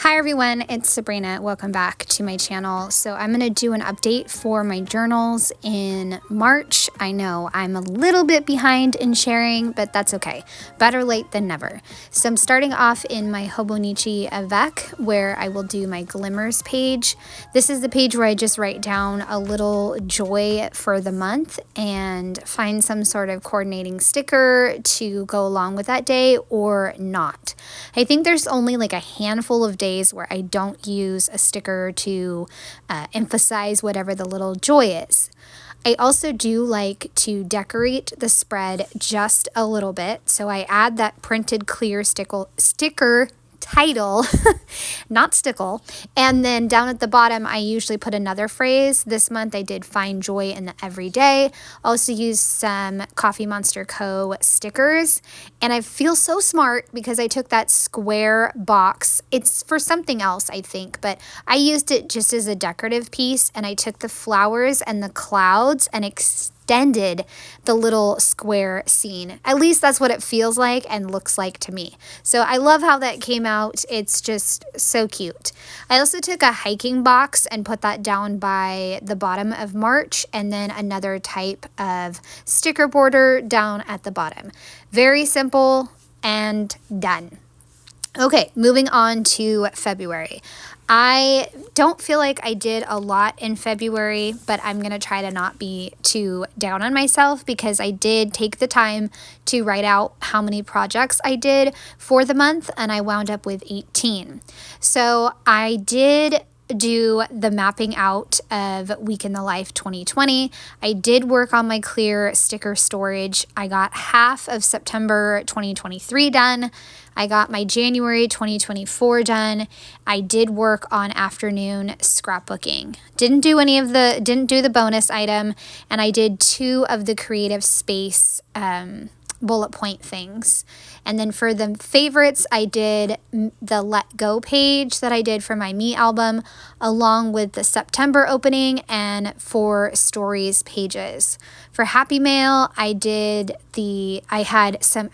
Hi everyone, it's Sabrina. Welcome back to my channel. So I'm going to do an update for my journals in March. I know I'm a little bit behind in sharing, but that's okay. Better late than never. So I'm starting off in my Hobonichi Avec, where I will do my glimmers page. This is the page where I just write down a little joy for the month and find some sort of coordinating sticker to go along with that day or not. I think there's only like a handful of days where I don't use a sticker to emphasize whatever the little joy is. I also do like to decorate the spread just a little bit, so I add that printed clear sticker title, not stickle, and then down at the bottom I usually put another phrase. This month I did find joy in the everyday. Also used some Coffee Monster Co. stickers, and I feel so smart because I took that square box. It's for something else, I think, but I used it just as a decorative piece, and I took the flowers and the clouds and extended the little square scene. At least that's what it feels like and looks like to me. So I love how that came out. It's just so cute. I also took a hiking box and put that down by the bottom of March, and then another type of sticker border down at the bottom. Very simple and done. Okay, moving on to February. I don't feel like I did a lot in February, but I'm going to try to not be too down on myself because I did take the time to write out how many projects I did for the month, and I wound up with 18. So I did do the mapping out of Week in the Life 2020. I did work on my clear sticker storage. I got half of September 2023 done. I got my January 2024 done. I did work on afternoon scrapbooking. Didn't do the bonus item, and I did 2 of the creative space bullet point things. And then for the favorites, I did the Let Go page that I did for my Me album, along with the September opening and 4 stories pages. For Happy Mail, I had some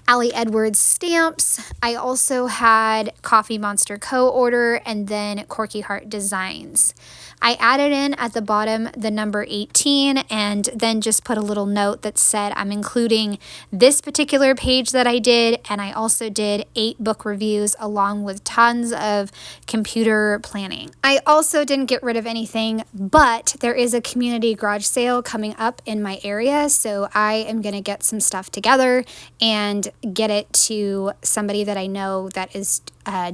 Allie Edwards stamps. I also had Coffee Monster Co. order, and then QuirkyHeart Designs. I added in at the bottom the number 18 and then just put a little note that said I'm including this particular page that I did, and I also did 8 book reviews along with tons of computer planning. I also didn't get rid of anything, but there is a community garage sale coming up in my area, so I am going to get some stuff together and get it to somebody that I know that is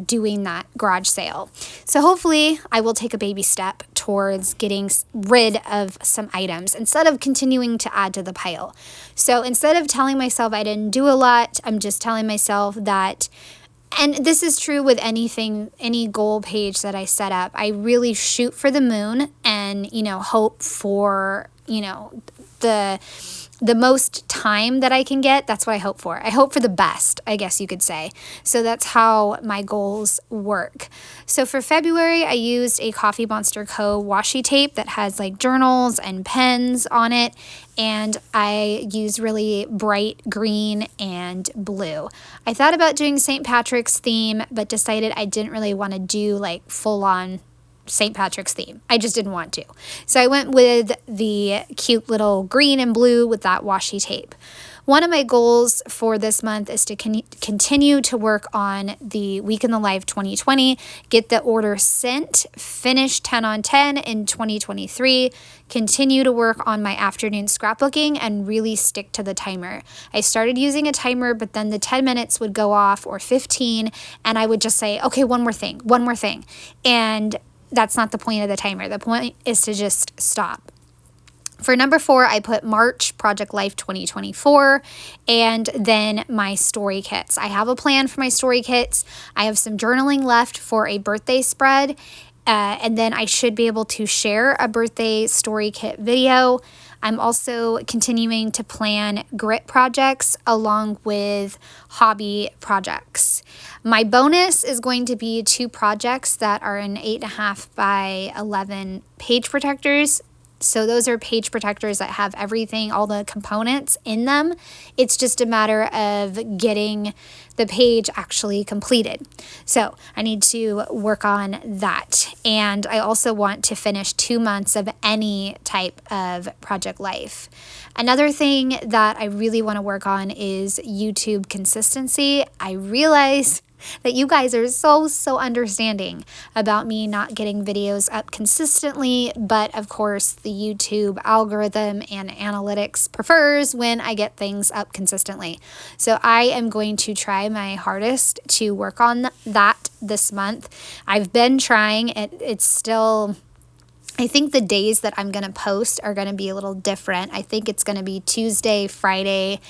doing that garage sale. So hopefully I will take a baby step towards getting rid of some items instead of continuing to add to the pile. So instead of telling myself I didn't do a lot, I'm just telling myself that, and this is true with anything, any goal page that I set up, I really shoot for the moon and, hope for, the most time that I can get. That's what I hope for. I hope for the best, I guess you could say. So that's how my goals work. So for February, I used a Coffee Monster Co. washi tape that has like journals and pens on it. And I used really bright green and blue. I thought about doing St. Patrick's theme, but decided I didn't really want to do like full on St. Patrick's theme. I just didn't want to. So I went with the cute little green and blue with that washi tape. One of my goals for this month is to continue to work on the Week in the Life 2020, get the order sent, finish 10 on 10 in 2023, continue to work on my afternoon scrapbooking, and really stick to the timer. I started using a timer, but then the 10 minutes would go off, or 15, and I would just say, okay, one more thing. And that's not the point of the timer. The point is to just stop. For number 4, I put March Project Life 2024 and then my story kits. I have a plan for my story kits. I have some journaling left for a birthday spread, and then I should be able to share a birthday story kit video. I'm also continuing to plan grit projects along with hobby projects. My bonus is going to be 2 projects that are in 8.5 by 11 page protectors. So those are page protectors that have everything, all the components in them. It's just a matter of getting the page actually completed. So I need to work on that. And I also want to finish 2 months of any type of project life. Another thing that I really want to work on is YouTube consistency. I realize that you guys are so understanding about me not getting videos up consistently, but of course the YouTube algorithm and analytics prefers when I get things up consistently. So I am going to try my hardest to work on that this month. I've been trying it. It's still, I think the days that I'm going to post are going to be a little different. I think it's going to be Tuesday, Friday,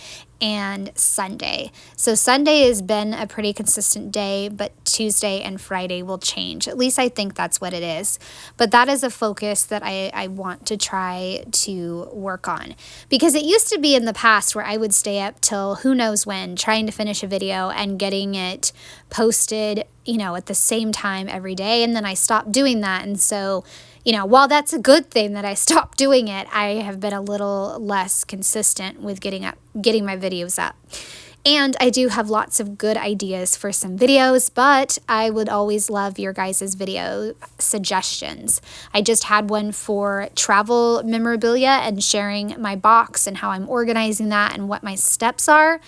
and Sunday. So Sunday has been a pretty consistent day, but Tuesday and Friday will change. At least I think that's what it is. But that is a focus that I want to try to work on. Because it used to be in the past where I would stay up till who knows when trying to finish a video and getting it posted, at the same time every day. And then I stopped doing that. And so while that's a good thing that I stopped doing it, I have been a little less consistent with getting my videos up. And I do have lots of good ideas for some videos, but I would always love your guys' video suggestions. I just had one for travel memorabilia and sharing my box and how I'm organizing that and what my steps are.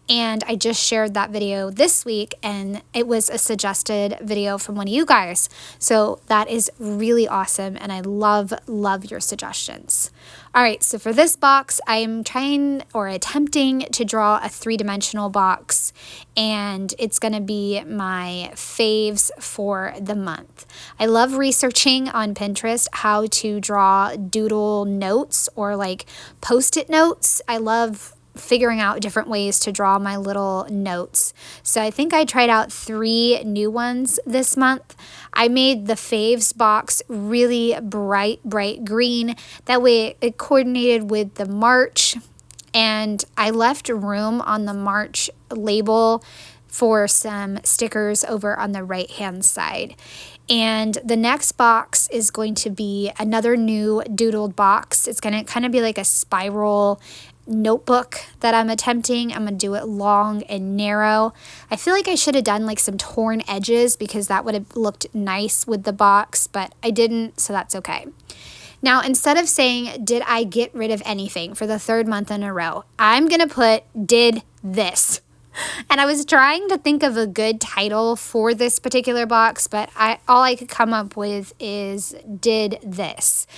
And I just shared that video this week, and it was a suggested video from one of you guys. So that is really awesome, and I love your suggestions. All right, so for this box, I am attempting to draw a 3-dimensional box, and it's going to be my faves for the month. I love researching on Pinterest how to draw doodle notes or like Post-it notes. I love figuring out different ways to draw my little notes. So I think I tried out 3 new ones this month. I made the faves box really bright green. That way it coordinated with the March, and I left room on the March label for some stickers over on the right hand side. And the next box is going to be another new doodled box. It's going to kind of be like a spiral notebook that I'm attempting. I'm going to do it long and narrow. I feel like I should have done like some torn edges because that would have looked nice with the box, but I didn't, so that's okay. Now, instead of saying, did I get rid of anything for the 3rd month in a row, I'm going to put, did this. And I was trying to think of a good title for this particular box, but all I could come up with is did this.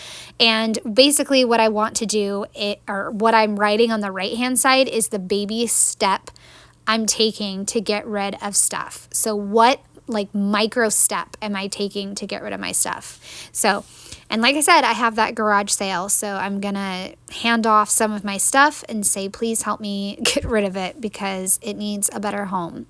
And basically what I want to do, or what I'm writing on the right-hand side, is the baby step I'm taking to get rid of stuff. So what micro step am I taking to get rid of my stuff? So, and like I said, I have that garage sale, so I'm going to hand off some of my stuff and say, please help me get rid of it because it needs a better home.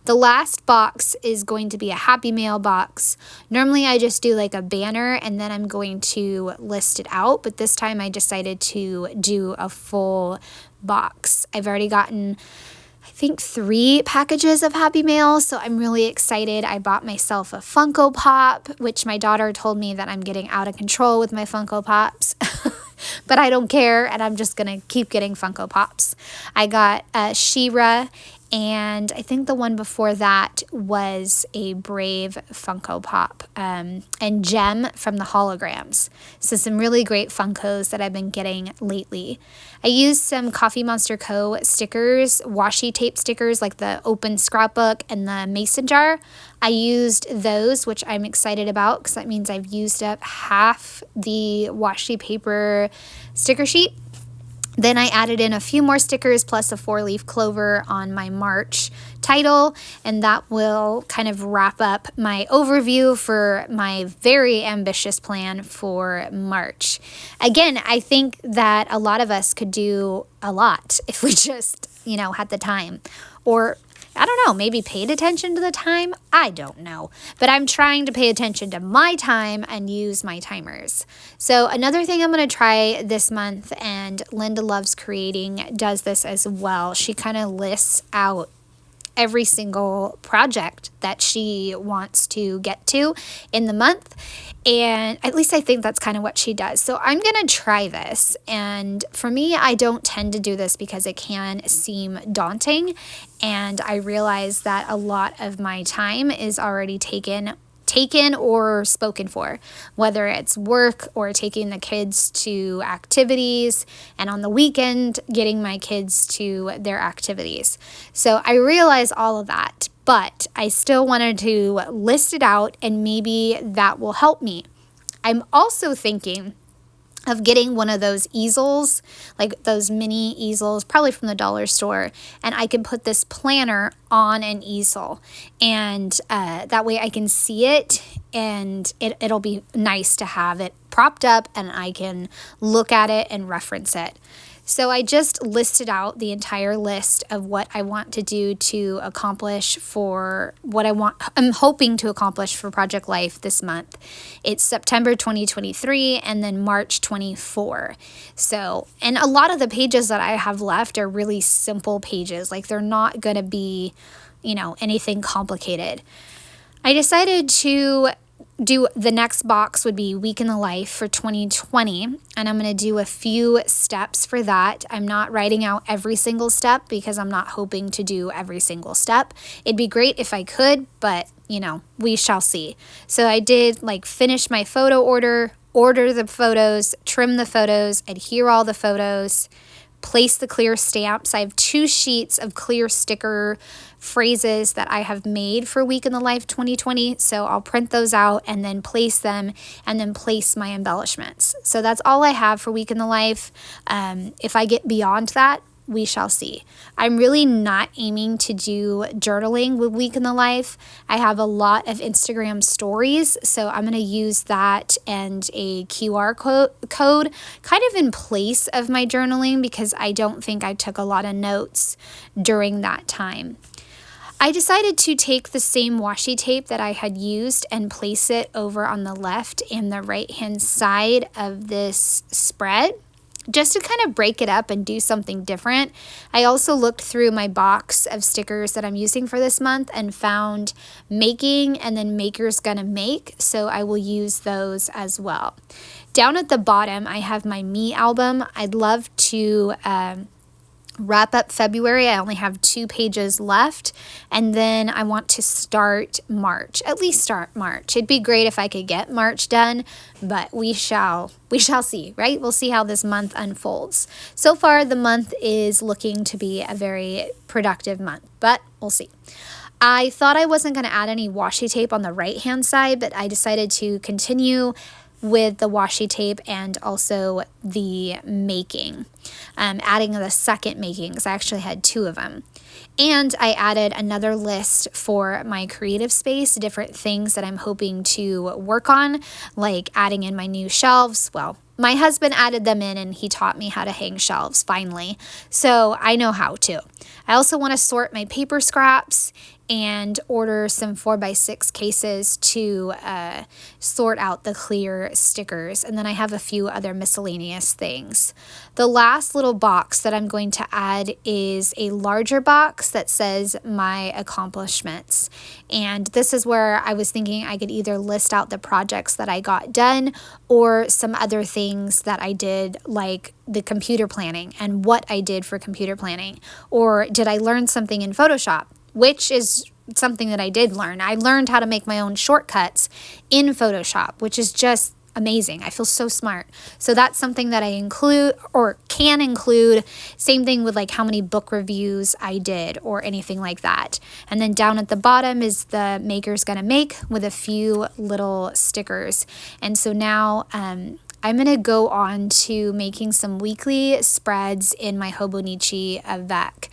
The last box is going to be a Happy Mail box. Normally I just do like a banner and then I'm going to list it out, but this time I decided to do a full box. I've already gotten, I think, 3 packages of Happy Mail, so I'm really excited. I bought myself a Funko Pop, which my daughter told me that I'm getting out of control with my Funko Pops, but I don't care, and I'm just going to keep getting Funko Pops. I got She-Ra, and I think the one before that was a Brave Funko Pop, and Gem from the holograms. So some really great Funkos that I've been getting lately. I used some Coffee Monster Co. stickers, washi tape stickers like the open scrapbook and the mason jar. I used those, which I'm excited about because that means I've used up half the washi paper sticker sheet. Then I added in a few more stickers plus a 4-leaf clover on my March title, and that will kind of wrap up my overview for my very ambitious plan for March. Again, I think that a lot of us could do a lot if we just, had the time, or I don't know, maybe paid attention to the time. I don't know, but I'm trying to pay attention to my time and use my timers. So another thing I'm going to try this month, and Linda Loves Creating does this as well. She kind of lists out every single project that she wants to get to in the month. And at least I think that's kind of what she does. So I'm going to try this. And for me, I don't tend to do this because it can seem daunting. And I realize that a lot of my time is already taken or spoken for, whether it's work or taking the kids to activities, and on the weekend getting my kids to their activities. So I realize all of that, but I still wanted to list it out, and maybe that will help me. I'm also thinking of getting one of those easels, like those mini easels, probably from the dollar store, and I can put this planner on an easel, and that way I can see it, and it'll be nice to have it propped up and I can look at it and reference it. So I just listed out the entire list of what I want to do to accomplish for what I'm hoping to accomplish for Project Life this month. It's September 2023 and then March 24. So, and a lot of the pages that I have left are really simple pages. Like, they're not going to be, anything complicated. I decided to do the next box would be Week in the Life for 2020, and I'm going to do a few steps for that. I'm not writing out every single step because I'm not hoping to do every single step. It'd be great if I could, but we shall see. So I did finish my photo order the photos, trim the photos, adhere all the photos, place the clear stamps. I have 2 sheets of clear sticker phrases that I have made for Week in the Life 2020. So I'll print those out and then place them and then place my embellishments. So that's all I have for Week in the Life. If I get beyond that, we shall see. I'm really not aiming to do journaling with Week in the Life. I have a lot of Instagram stories, so I'm going to use that and a QR code kind of in place of my journaling because I don't think I took a lot of notes during that time. I decided to take the same washi tape that I had used and place it over on the left and the right hand side of this spread, just to kind of break it up and do something different. I also looked through my box of stickers that I'm using for this month and found Making and then Maker's Gonna Make, so I will use those as well. Down at the bottom, I have my Me album. I'd love to wrap up February. I only have 2 pages left, and then I want to start March. At least start March. It'd be great if I could get March done, but we shall see, right? We'll see how this month unfolds. So far, the month is looking to be a very productive month, but we'll see. I thought I wasn't going to add any washi tape on the right-hand side, but I decided to continue with the washi tape and also the making, adding the second making because I actually had 2 of them. And I added another list for my creative space, different things that I'm hoping to work on, like adding in my new shelves. Well, my husband added them in and he taught me how to hang shelves finally, so I know how to. I also want to sort my paper scraps and order some 4x6 cases to sort out the clear stickers. And then I have a few other miscellaneous things. The last little box that I'm going to add is a larger box that says my accomplishments. And this is where I was thinking I could either list out the projects that I got done or some other things that I did, like the computer planning and what I did for computer planning. Or did I learn something in Photoshop? Which is something that I did learn. I learned how to make my own shortcuts in Photoshop, which is just amazing. I feel so smart. So that's something that I include or can include. Same thing with how many book reviews I did or anything like that. And then down at the bottom is the Maker's Gonna Make with a few little stickers. And so now I'm going to go on to making some weekly spreads in my Hobonichi Avec.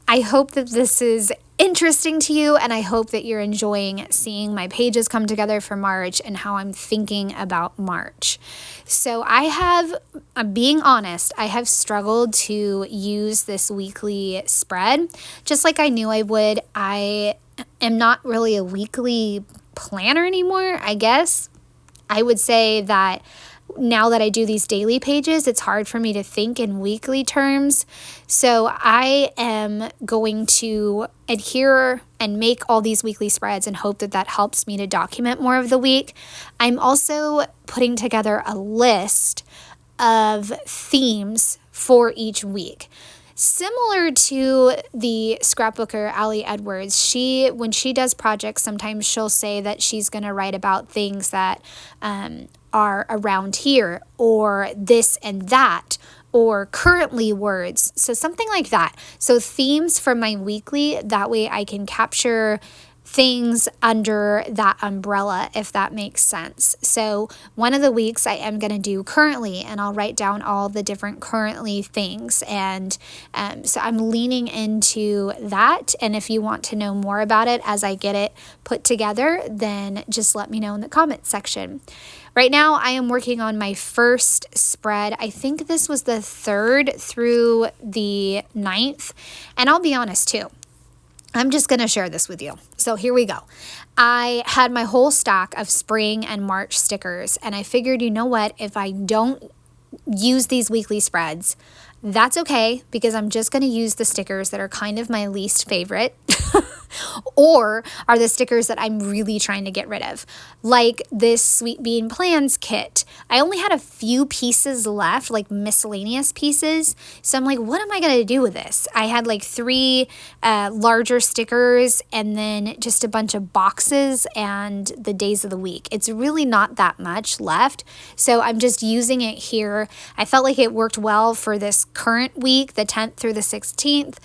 I hope that this is interesting to you, and I hope that you're enjoying seeing my pages come together for March and how I'm thinking about March. So I'm being honest, I have struggled to use this weekly spread, just like I knew I would. I am not really a weekly planner anymore, I guess. I would say that now that I do these daily pages, it's hard for me to think in weekly terms. So I am going to adhere and make all these weekly spreads and hope that that helps me to document more of the week. I'm also putting together a list of themes for each week. Similar to the scrapbooker Ali Edwards, when she does projects, sometimes she'll say that she's going to write about things that are around here, or this and that, or currently words. So something like that. So themes for my weekly, that way I can capture things under that umbrella, if that makes sense. So one of the weeks I am going to do currently, and I'll write down all the different currently things. And so I'm leaning into that. And if you want to know more about it as I get it put together, then just let me know in the comments section. Right now, I am working on my first spread. I think this was the 3rd through the 9th. And I'll be honest too, I'm just going to share this with you. So here we go. I had my whole stack of spring and March stickers, and I figured, you know what, if I don't use these weekly spreads, that's okay, because I'm just going to use the stickers that are kind of my least favorite or are the stickers that I'm really trying to get rid of. Like this Sweet Bean Plans kit. I only had a few pieces left, like miscellaneous pieces. So I'm like, what am I going to do with this? I had like 3 larger stickers and then just a bunch of boxes and the days of the week. It's really not that much left. So I'm just using it here. I felt like it worked well for this current week, the 10th through the 16th.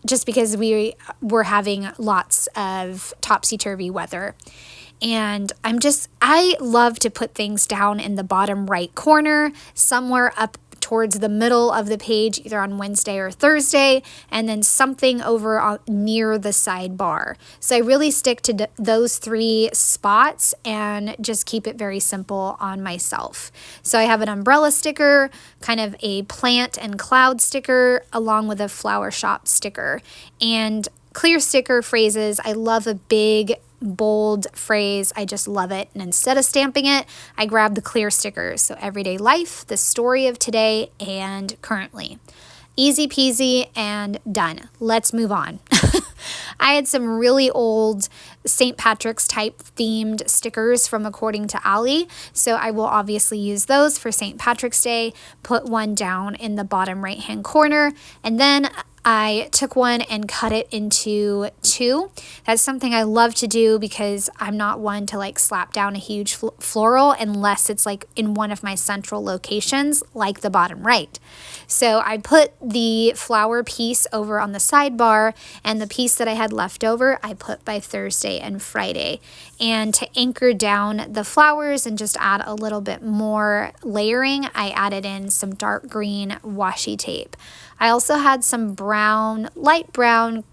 Just because we were having lots of topsy-turvy weather. And I love to put things down in the bottom right corner, somewhere up towards the middle of the page, either on Wednesday or Thursday, and then something over near the sidebar. So I really stick to those 3 spots and just keep it very simple on myself. So I have an umbrella sticker, kind of a plant and cloud sticker, along with a flower shop sticker. And clear sticker phrases, I love a big bold phrase. I just love it. And instead of stamping it, I grab the clear stickers. So everyday life, the story of today, and currently. Easy peasy and done. Let's move on. I had some really old St. Patrick's type themed stickers from According to Ali. So I will obviously use those for St. Patrick's Day, put one down in the bottom right hand corner, and then I took one and cut it into 2. That's something I love to do because I'm not one to like slap down a huge floral unless it's like in one of my central locations, like the bottom right. So I put the flower piece over on the sidebar, and the piece that I had left over, I put by Thursday and Friday. And to anchor down the flowers and just add a little bit more layering, I added in some dark green washi tape. I also had some brown, light brown,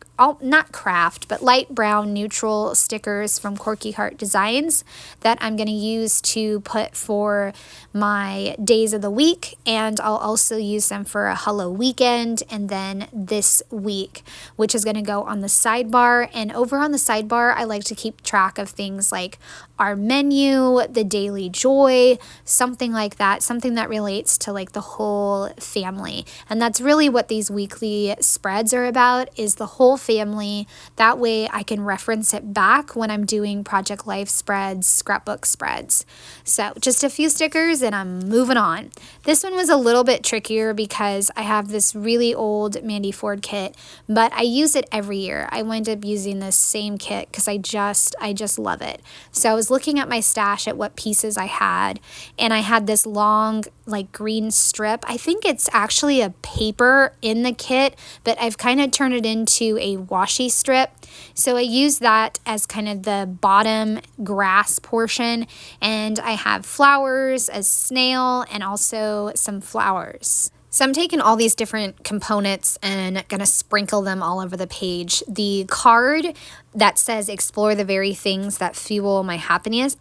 not craft, but light brown neutral stickers from QuirkyHeart Designs that I'm going to use to put for my days of the week, and I'll also use them for a Hello Weekend and then this week, which is going to go on the sidebar. And over on the sidebar, I like to keep track of things like our menu, the daily joy, something like that, something that relates to like the whole family. And that's really what these weekly spreads are about, is the whole family. That way I can reference it back when I'm doing Project Life spreads, scrapbook spreads. So just a few stickers and I'm moving on. This one was a little bit trickier because I have this really old Mandy Ford kit, but I use it every year. I wind up using this same kit because I just love it. So I was looking at my stash at what pieces I had, and I had this long like green strip. I think it's actually a paper in the kit, but I've kind of turned it into a washi strip. So I use that as kind of the bottom grass portion, and I have flowers, a snail, and also some flowers. So I'm taking all these different components and gonna sprinkle them all over the page. The card that says explore the very things that fuel my happiness,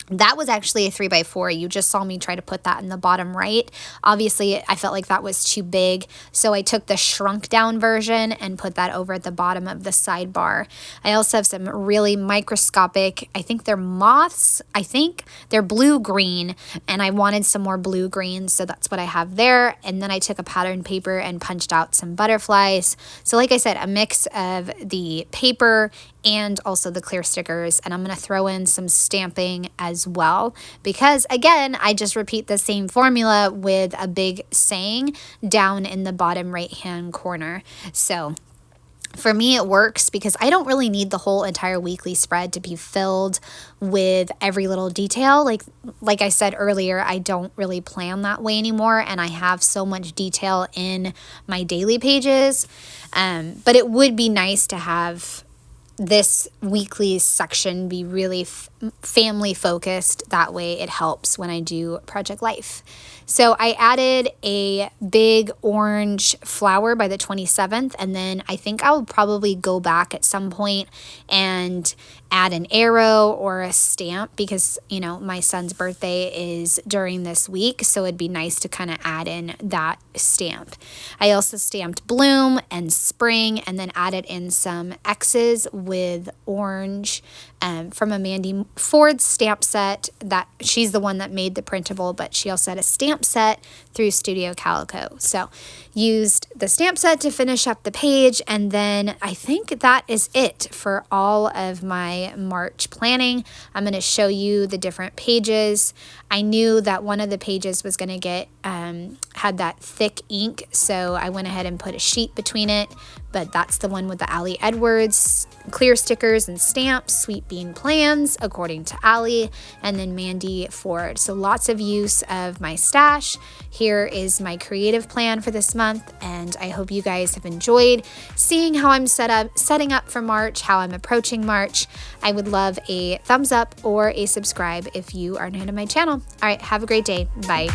That was actually a 3x4. You just saw me try to put that in the bottom right. Obviously, I felt like that was too big, so I took the shrunk down version and put that over at the bottom of the sidebar. I also have some really microscopic, I think they're moths. I think they're blue-green, and I wanted some more blue-green, so that's what I have there. And then I took a pattern paper and punched out some butterflies. So like I said, a mix of the paper and also the clear stickers, and I'm going to throw in some stamping as well, because again, I just repeat the same formula with a big saying down in the bottom right hand corner. So for me, it works because I don't really need the whole entire weekly spread to be filled with every little detail. Like I said earlier, I don't really plan that way anymore, and I have so much detail in my daily pages. But it would be nice to have this weekly section be really family focused. That way it helps when I do Project Life. So I added a big orange flower by the 27th, and then I think I'll probably go back at some point and add an arrow or a stamp, because, you know, my son's birthday is during this week, so it'd be nice to kind of add in that stamp. I also stamped bloom and spring, and then added in some X's with orange from a Mandy Ford stamp set. That she's the one that made the printable, but she also had a stamp set through Studio Calico. So used the stamp set to finish up the page, and then I think that is it for all of my March planning. I'm going to show you the different pages. I knew that one of the pages was going to get had that thick ink, so I went ahead and put a sheet between it, but that's the one with the Allie Edwards clear stickers and stamps, Sweet Bean Plans according to Allie, and then Mandy Ford. So lots of use of my stash. Here is my creative plan for this month, and I hope you guys have enjoyed seeing how I'm setting up for March, how I'm approaching March. I would love a thumbs up or a subscribe if you are new to my channel. All right, have a great day. Bye.